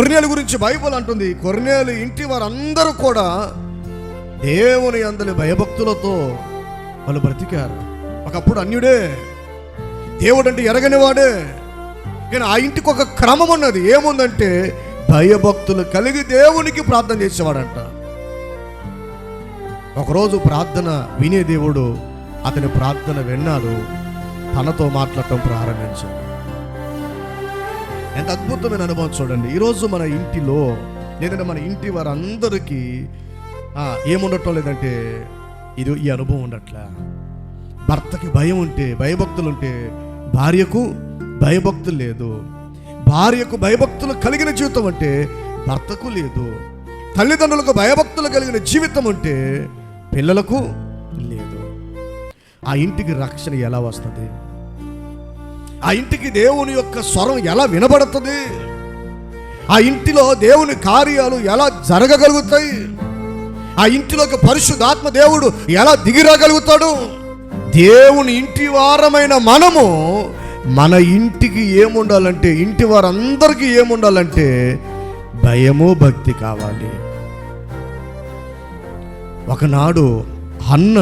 కొర్నేలు గురించి బైబిల్ అంటుంది, కొర్నేలు ఇంటి వారందరూ కూడా దేవుని అందరి భయభక్తులతో వాళ్ళు బ్రతికారు. ఒకప్పుడు అన్యుడే, దేవుడు అంటే ఎరగనివాడే, కానీ ఆ ఇంటికి ఒక క్రమం ఉన్నది. ఏముందంటే భయభక్తులు కలిగి దేవునికి ప్రార్థన చేసేవాడంట. ఒకరోజు ప్రార్థన వినే దేవుడు అతని ప్రార్థన విన్నాడు, తనతో మాట్లాడటం ప్రారంభించాడు. ఎంత అద్భుతమైన అనుభవం చూడండి. ఈరోజు మన ఇంటిలో లేదంటే మన ఇంటి వారందరికీ ఏముండటం లేదంటే ఈ అనుభవం ఉండట్లే. భర్తకి భయం ఉంటే, భయభక్తులు ఉంటే భార్యకు భయభక్తులు లేదు. భార్యకు భయభక్తులు కలిగిన జీవితం అంటే భర్తకు లేదు. తల్లిదండ్రులకు భయభక్తులు కలిగిన జీవితం ఉంటే పిల్లలకు లేదు. ఆ ఇంటికి రక్షణ ఎలా వస్తుంది? ఆ ఇంటికి దేవుని యొక్క స్వరం ఎలా వినబడుతుంది? ఆ ఇంటిలో దేవుని కార్యాలు ఎలా జరగగలుగుతాయి? ఆ ఇంటిలోకి పరిశుద్ధాత్మ దేవుడు ఎలా దిగిరాగలుగుతాడు? దేవుని ఇంటి వారమైన మనము మన ఇంటికి ఏముండాలంటే, ఇంటి వారందరికీ ఏముండాలంటే భయము భక్తి కావాలి. ఒకనాడు హన్న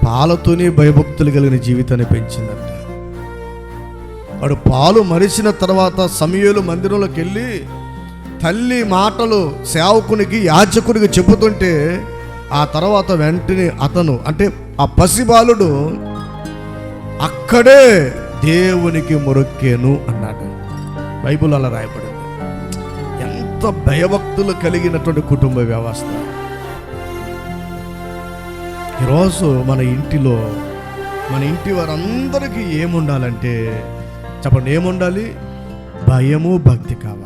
పాలతోనే భయభక్తులు కలిగిన జీవితాన్ని పెంచిందంట. వాడు పాలు మరిచిన తర్వాత సమూయేలు మందిరంలోకి వెళ్ళి తల్లి మాటలు సేవకునికి యాజకునికి చెబుతుంటే ఆ తర్వాత వెంటనే అతను అంటే ఆ పసిబాలుడు అక్కడే దేవునికి మొరక్కేను అన్నాడు. బైబిల్ అలా రాయబడింది. ఎంత భయభక్తులు కలిగినటువంటి కుటుంబ వ్యవస్థ. ఈరోజు మన ఇంటిలో మన ఇంటి వారందరికీ ఏముండాలంటే చెప్పండి, ఏముండాలి? భయము భక్తి కావాలి.